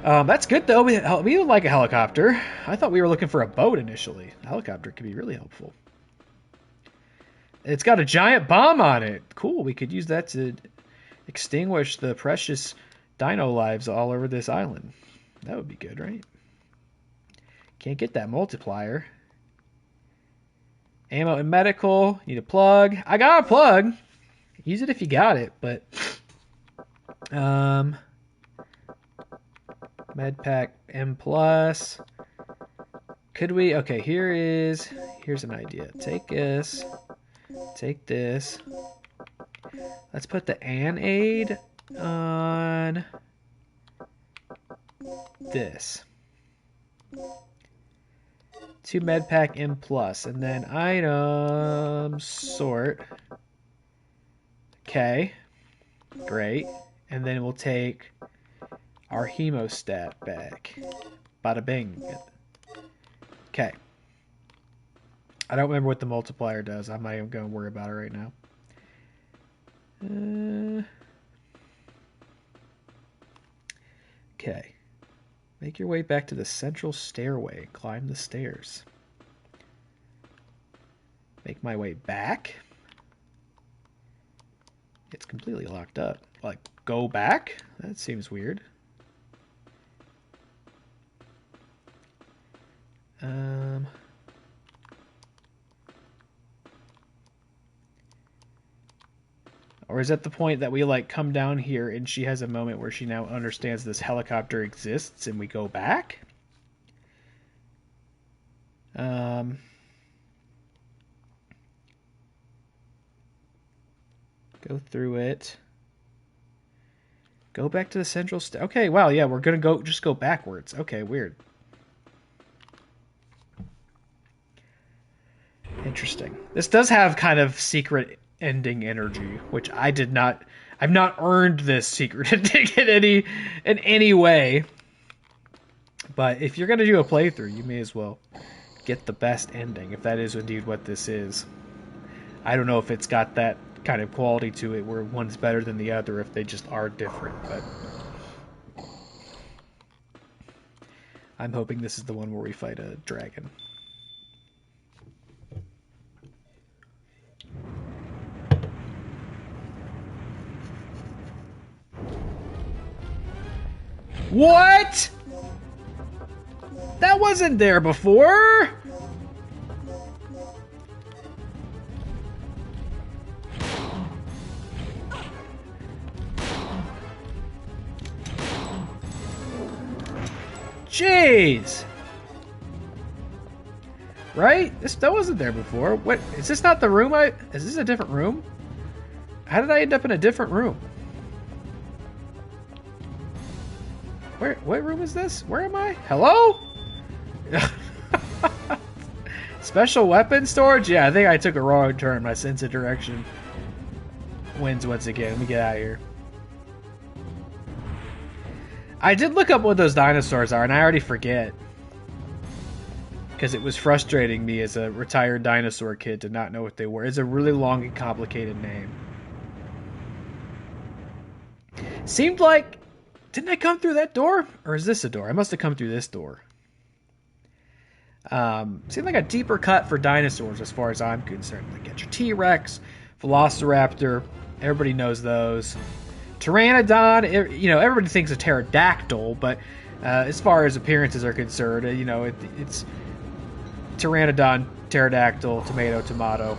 That's good though. We would like a helicopter. I thought we were looking for a boat initially. A helicopter could be really helpful. It's got a giant bomb on it. Cool, we could use that to extinguish the precious dino lives all over this island. That would be good, right? Can't get that multiplier. Ammo and medical. Need a plug. I got a plug. Use it if you got it, but med pack M plus. Could we? Okay, here's an idea. Take this. Take this. Let's put the aid on this. 2 med pack M plus, and then item sort. Okay, great. And then we'll take our hemostat back. Bada bing. Okay. I don't remember what the multiplier does. I'm not even going to worry about it right now. Okay. Make your way back to the central stairway. Climb the stairs. Make my way back. It's completely locked up. Like, go back? That seems weird. Or is that the point that we like come down here and she has a moment where she now understands this helicopter exists and we go back? Go through it. Go back to the central okay, wow, yeah, we're gonna just go backwards. Okay, weird. Interesting. This does have kind of secret ending energy, which I've not earned this secret ending in any way. But if you're gonna do a playthrough, you may as well get the best ending, if that is indeed what this is. I don't know if it's got that kind of quality to it where one's better than the other, if they just are different, but I'm hoping this is the one where we fight a dragon. What? That wasn't there before. Jeez. Right? That wasn't there before. What? Is this not the room is this a different room? How did I end up in a different room? What room is this? Where am I? Hello? Special weapon storage? Yeah, I think I took a wrong turn. My sense of direction wins once again. Let me get out of here. I did look up what those dinosaurs are, and I already forget. Because it was frustrating me as a retired dinosaur kid to not know what they were. It's a really long and complicated name. Seemed like... Didn't I come through that door? Or is this a door? I must have come through this door. Seemed like a deeper cut for dinosaurs as far as I'm concerned. Like, get your T-Rex, Velociraptor. Everybody knows those. Pteranodon, you know, everybody thinks of pterodactyl, but as far as appearances are concerned, you know, it's Pteranodon, pterodactyl, tomato.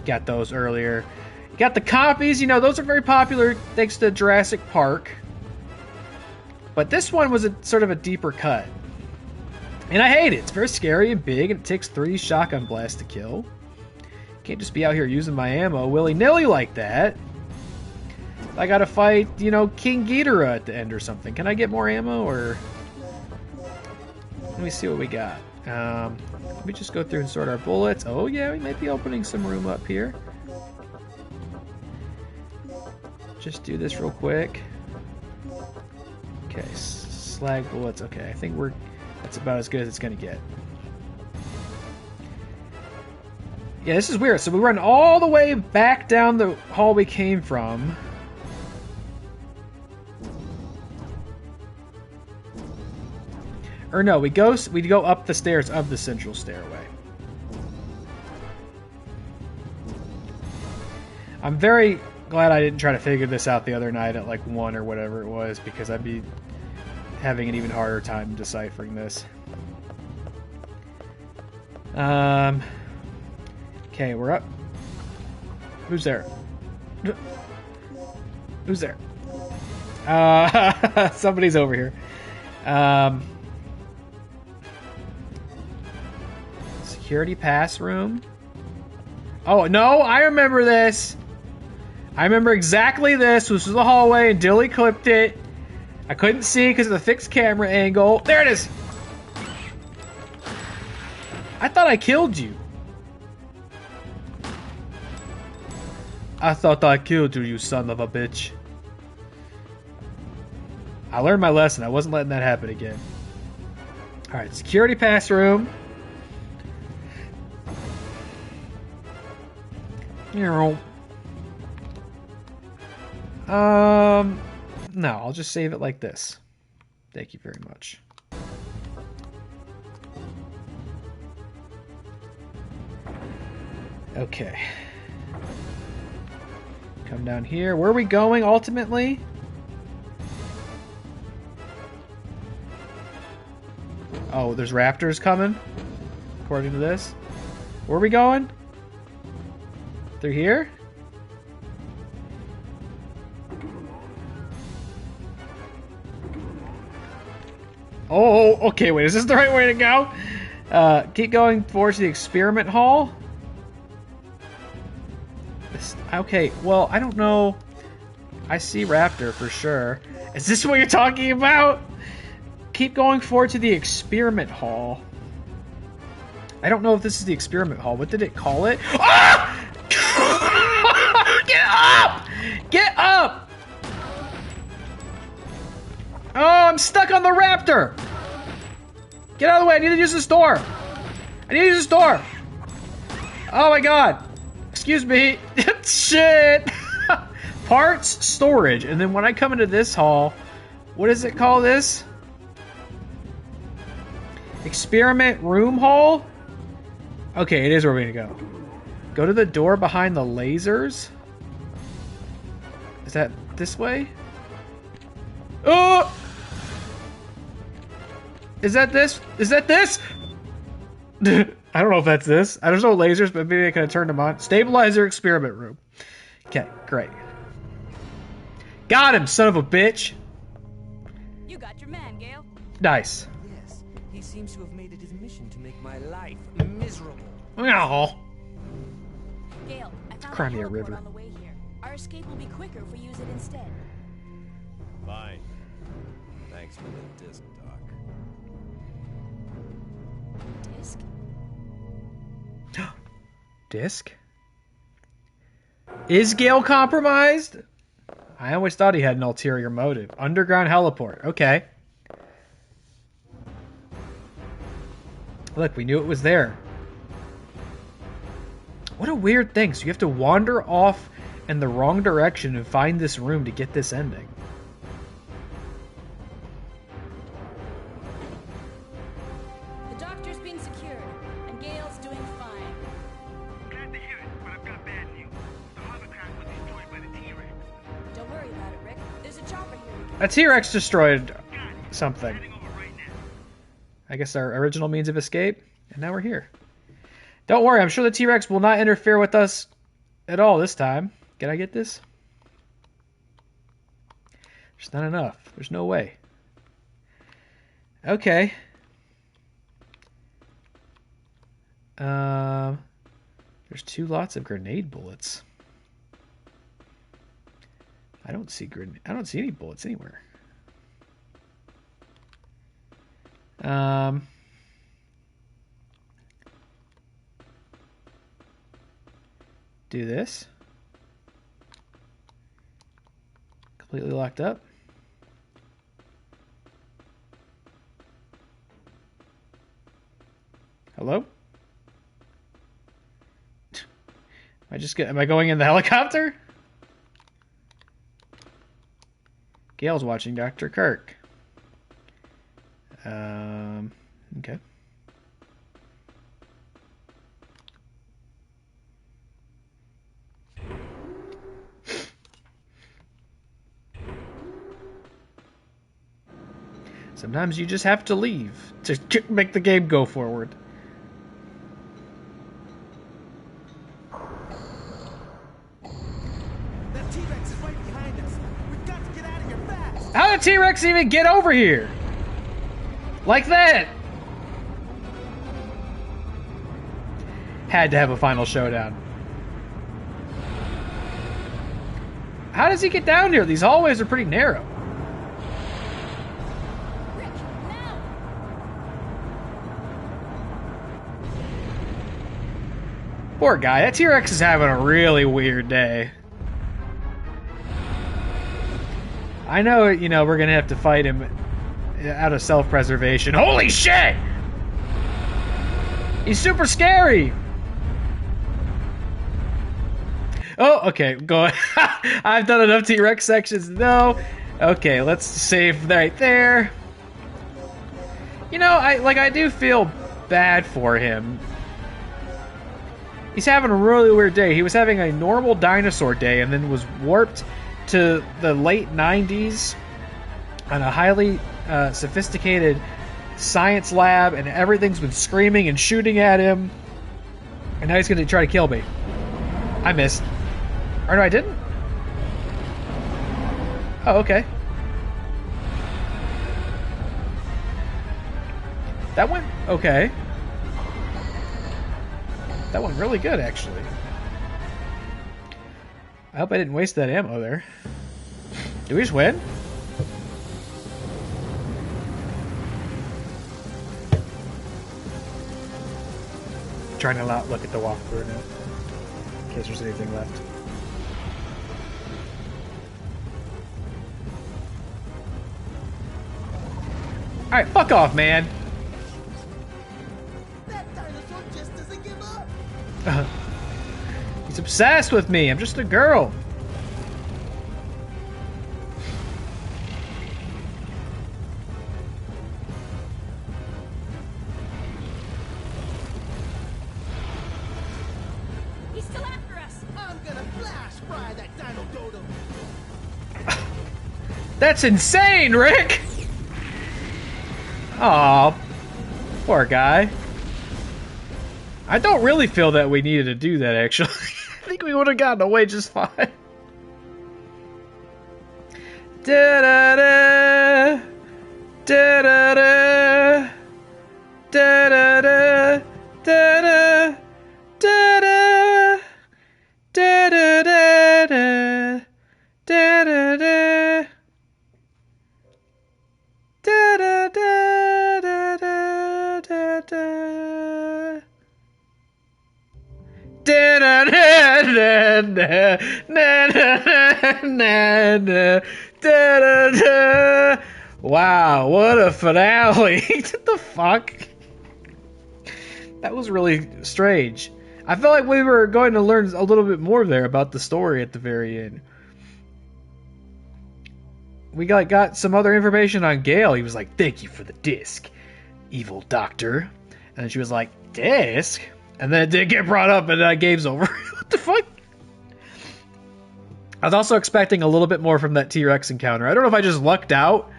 Got those earlier. You got the Compies, you know, those are very popular thanks to Jurassic Park. But this one was sort of a deeper cut. And I hate it. It's very scary and big, and it takes 3 shotgun blasts to kill. Can't just be out here using my ammo willy-nilly like that. I gotta fight, you know, King Ghidorah at the end or something. Can I get more ammo, or... Let me see what we got. Let me just go through and sort our bullets. Oh yeah, we might be opening some room up here. Just do this real quick. Okay, slag bullets. Okay, I think that's about as good as it's gonna get. Yeah, this is weird. So we run all the way back down the hall we came from. Or no, we go up the stairs of the central stairway. I'm very glad I didn't try to figure this out the other night at like 1 or whatever it was, because I'd be having an even harder time deciphering this. Okay, we're up. Who's there? Who's there? Somebody's over here. Security pass room. Oh, no, I remember this. I remember exactly this. This was the hallway, and Dilly clipped it. I couldn't see because of the fixed camera angle. There it is. I thought I killed you. I thought I killed you, you son of a bitch. I learned my lesson. I wasn't letting that happen again. Alright, security pass room. No, I'll just save it like this. Thank you very much. Okay. Come down here. Where are we going ultimately? Oh, there's raptors coming, according to this. Where are we going? Through here? Oh, okay, wait, is this the right way to go? Keep going towards the experiment hall. Okay, well, I don't know. I see raptor for sure. Is this what you're talking about? Keep going forward to the experiment hall. I don't know if this is the experiment hall. What did it call it? Ah! Get up! Get up! Oh, I'm stuck on the raptor! Get out of the way, I need to use this door! I need to use this door! Oh my god! Excuse me! Shit! Parts, storage, and then when I come into this hall, what does it call this? Experiment room hall? Okay, it is where we need to go. Go to the door behind the lasers? Is that this way? Oh! Is that this? Is that this? I don't know if that's this. There's no lasers, but maybe I could have turned them on. Stabilizer experiment room. Okay, great. Got him, son of a bitch. You got your man, Gale. Nice. Yes, he seems to have made it his mission to make my life miserable. Oh. Gale, I found Crimea a heliport River. on the way here. Our escape will be quicker if we use it instead. Fine. Thanks for the disc, Doc. Disc? Disc? Is Gale compromised? I always thought he had an ulterior motive. Underground heliport. Okay. Look, we knew it was there. What a weird thing. So you have to wander off in the wrong direction and find this room to get this ending. The doctor's being secured, and Gale's doing fine. Glad to hear it, but I've got bad news. The holocron was destroyed by the T-Rex. Don't worry about it, Rick. There's a chopper here we can... A T-Rex destroyed Got it. something. Heading over right now. I guess our original means of escape, and now we're here. Don't worry, I'm sure the T-Rex will not interfere with us at all this time. Can I get this? There's not enough. There's no way. Okay. There's 2 lots of grenade bullets. I don't see any bullets anywhere. Do this. Completely locked up. Hello? Am I going in the helicopter? Gale's watching Dr. Kirk. Okay. Sometimes you just have to leave to make the game go forward. That T-Rex is right behind us. We've got to get out of here fast. How did T-Rex even get over here? Like that? Had to have a final showdown. How does he get down here? These hallways are pretty narrow. Rick, now! Poor guy. That T-Rex is having a really weird day. I know, you know, we're gonna have to fight him out of self-preservation. Holy shit! He's super scary! Oh, okay, go ahead. I've done enough T-Rex sections. No. Okay, let's save right there. You know, I do feel bad for him. He's having a really weird day. He was having a normal dinosaur day and then was warped to the late 90s on a highly sophisticated science lab, and everything's been screaming and shooting at him. And now he's going to try to kill me. I missed. Or no, I didn't? Oh, okay. That went okay. That went really good, actually. I hope I didn't waste that ammo there. Did we just win? Trying to not look at the walkthrough now, in case there's anything left. Alright, fuck off, man. That dinosaur just doesn't give up. He's obsessed with me. I'm just a girl. He's still after us! I'm gonna flash fry that dino dodo. That's insane, Rick! Aw, poor guy. I don't really feel that we needed to do that, actually. I think we would have gotten away just fine. Da-da-da, da-da-da, da-da-da, da-da, da-da, da-da-da-da, da-da-da. Da da da da da da da. Da da da da da da da. Wow, what a finale! What the fuck? That was really strange. I felt like we were going to learn a little bit more there about the story at the very end. We got some other information on Gale. He was like, "Thank you for the disc, evil doctor." And she was like, "Disc?" And then it did get brought up, and game's over. What the fuck? I was also expecting a little bit more from that T-Rex encounter. I don't know if I just lucked out.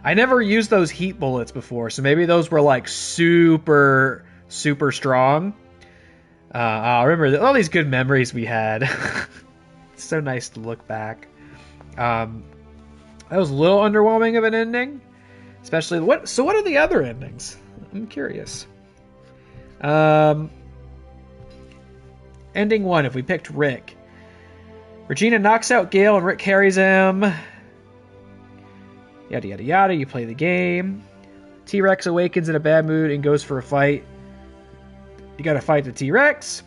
I never used those heat bullets before, so maybe those were like super, super strong. I remember all these good memories we had. It's so nice to look back. That was a little underwhelming of an ending, especially what. So what are the other endings? I'm curious. Ending 1. If we picked Rick, Regina knocks out Gale and Rick carries him. Yada yada yada. You play the game. T-Rex awakens in a bad mood and goes for a fight. You gotta fight the T-Rex.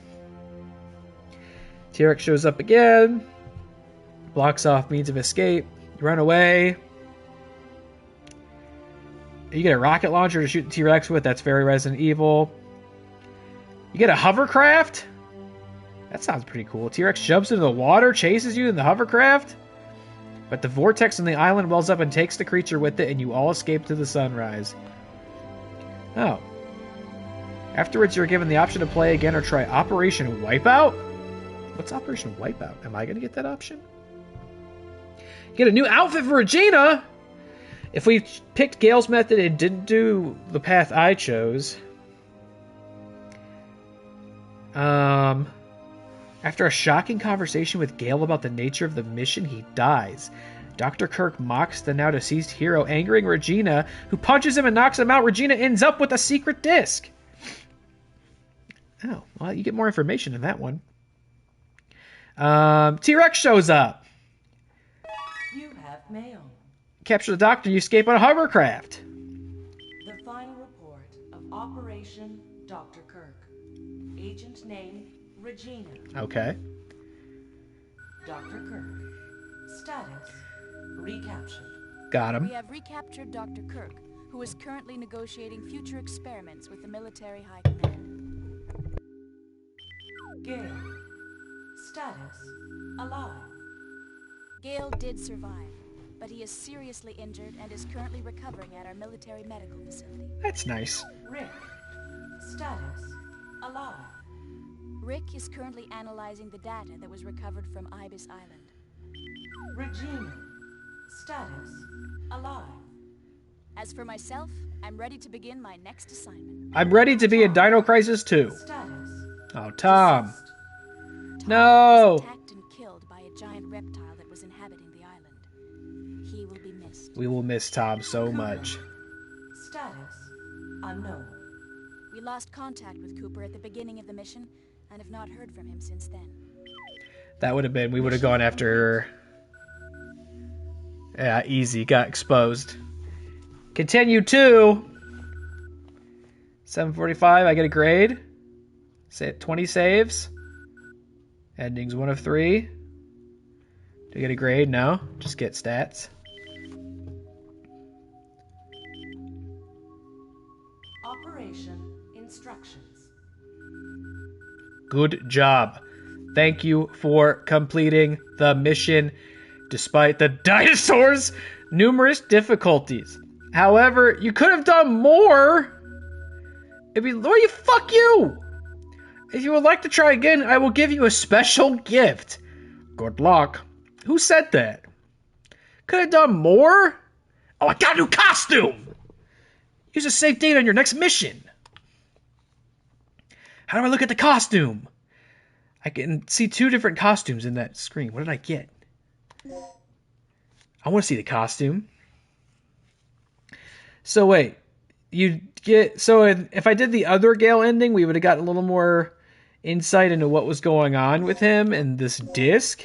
T-Rex shows up again. Blocks off means of escape. You run away. You get a rocket launcher to shoot the T-Rex with. That's very Resident Evil. You get a hovercraft? That sounds pretty cool. T-Rex jumps into the water, chases you in the hovercraft. But the vortex on the island wells up and takes the creature with it, and you all escape to the sunrise. Oh. Afterwards, you're given the option to play again or try Operation Wipeout? What's Operation Wipeout? Am I going to get that option? Get a new outfit for Regina! If we picked Gale's method and didn't do the path I chose, after a shocking conversation with Gale about the nature of the mission, he dies. Dr. Kirk mocks the now deceased hero, angering Regina, who punches him and knocks him out. Regina ends up with a secret disc. Oh, well, you get more information in that one. T-Rex shows up. You have mail. Capture the doctor, you escape on a hovercraft. The final report of Operation Dr. Kirk. Agent name, Regina. Okay. Dr. Kirk. Status, recaptured. Got him. We have recaptured Dr. Kirk, who is currently negotiating future experiments with the military high command. Gale. Status, alive. Gale did survive, but he is seriously injured and is currently recovering at our military medical facility. That's nice. Rick. Status, alive. Rick is currently analyzing the data that was recovered from Ibis Island. Regina. Status, alive. As for myself, I'm ready to begin my next assignment. I'm ready to be in Dino Crisis 2. Status, Oh, Tom. deceased. Tom No. was attacked and killed by a giant reptile that was inhabiting the island. He will be missed. We will miss Tom so much. Status, unknown. We lost contact with Cooper at the beginning of the mission and have not heard from him since then. That would have been, we would have gone after... Yeah, easy, got exposed. Continue to... 745, I get a grade. Say 20 saves. Endings 1 of 3. Do I get a grade? No, just get stats. Operation instructions. Good job. Thank you for completing the mission despite the dinosaurs' numerous difficulties. However, you could have done more. Fuck you! If you would like to try again, I will give you a special gift. Good luck. Who said that? Could have done more? Oh, I got a new costume! Use a save date on your next mission. How do I look at the costume? I can see 2 different costumes in that screen. What did I get? I want to see the costume. So wait, if I did the other Gale ending, we would have gotten a little more insight into what was going on with him and this disc.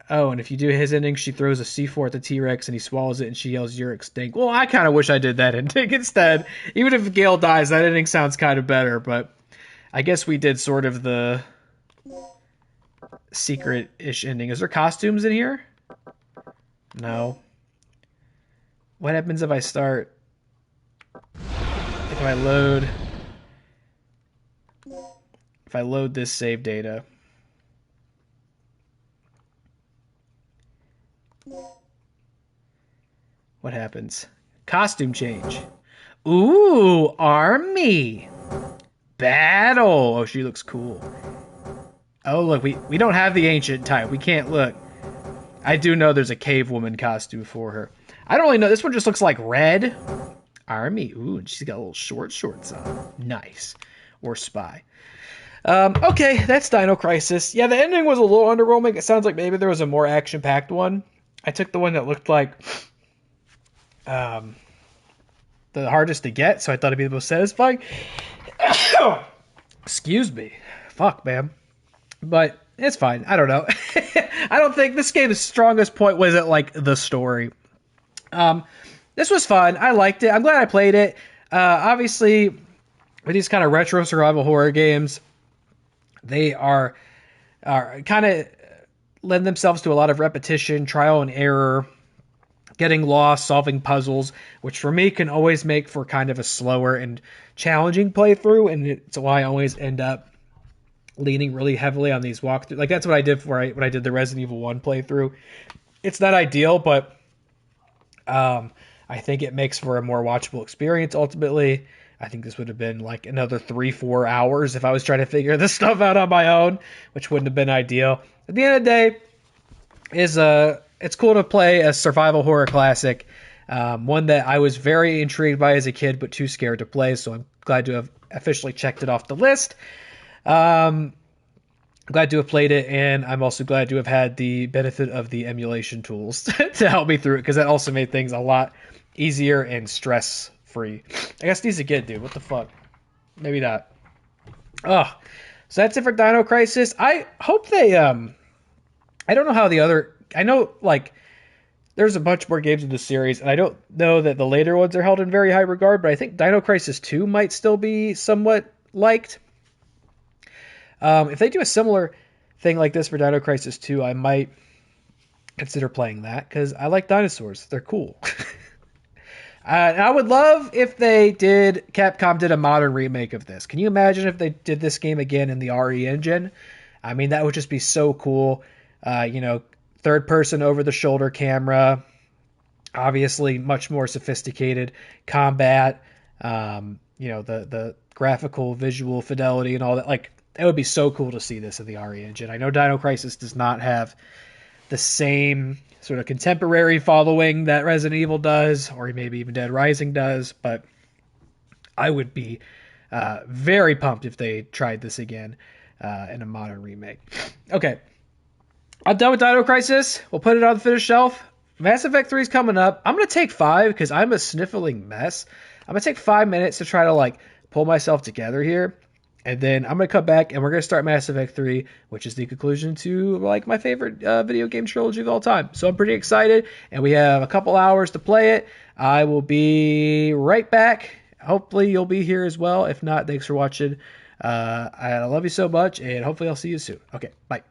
Oh, and if you do his ending, she throws a C4 at the T-Rex and he swallows it and she yells, "You're extinct." Well, I kind of wish I did that ending instead. Even if Gale dies, that ending sounds kind of better, but I guess we did sort of the secret-ish ending. Is there costumes in here? No. What happens if I start... If I load this save data... What happens? Costume change. Ooh, army. Battle. Oh, she looks cool. Oh, look, we don't have the ancient type. We can't look. I do know there's a cave woman costume for her. I don't really know. This one just looks like red. Army. Ooh, and she's got little shorts on. Nice. Or spy. Okay, that's Dino Crisis. Yeah, the ending was a little underwhelming. It sounds like maybe there was a more action-packed one. I took the one that looked like the hardest to get, so I thought it'd be the most satisfying. Excuse me. Fuck, man. But it's fine. I don't know. I don't think this game's strongest point was it like the story. This was fun. I liked it. I'm glad I played it. Obviously, with these kind of retro survival horror games, they are kind of lend themselves to a lot of repetition, trial and error, getting lost, solving puzzles, which for me can always make for kind of a slower and challenging playthrough, and it's why I always end up leaning really heavily on these walkthroughs. Like, that's what I did when I did the Resident Evil 1 playthrough. It's not ideal, but I think it makes for a more watchable experience ultimately. I think this would have been like another 3-4 hours if I was trying to figure this stuff out on my own, which wouldn't have been ideal. At the end of the day, is it's cool to play a survival horror classic, one that I was very intrigued by as a kid, but too scared to play. So I'm glad to have officially checked it off the list. Glad to have played it, and I'm also glad to have had the benefit of the emulation tools to help me through it, because that also made things a lot easier and stress free. I guess these again, dude. What the fuck? Maybe not. Oh, so that's it for Dino Crisis. I hope they I don't know how the other. I know like there's a bunch more games in the series, and I don't know that the later ones are held in very high regard, but I think Dino Crisis 2 might still be somewhat liked. If they do a similar thing like this for Dino Crisis 2, I might consider playing that, because I like dinosaurs. They're cool. And I would love if Capcom did a modern remake of this. Can you imagine if they did this game again in the RE engine? I mean, that would just be so cool. Third person over the shoulder camera, obviously much more sophisticated combat, the graphical visual fidelity and all that. Like, it would be so cool to see this in the RE engine. I know Dino Crisis does not have the same sort of contemporary following that Resident Evil does, or maybe even Dead Rising does, but I would be very pumped if they tried this again in a modern remake. Okay, I'm done with Dino Crisis. We'll put it on the finished shelf. Mass Effect 3 is coming up. I'm going to take 5 because I'm a sniffling mess. I'm going to take 5 minutes to try to pull myself together here. And then I'm going to come back and we're going to start Mass Effect 3, which is the conclusion to my favorite video game trilogy of all time. So I'm pretty excited, and we have a couple hours to play it. I will be right back. Hopefully you'll be here as well. If not, thanks for watching. I love you so much, and hopefully I'll see you soon. Okay, bye.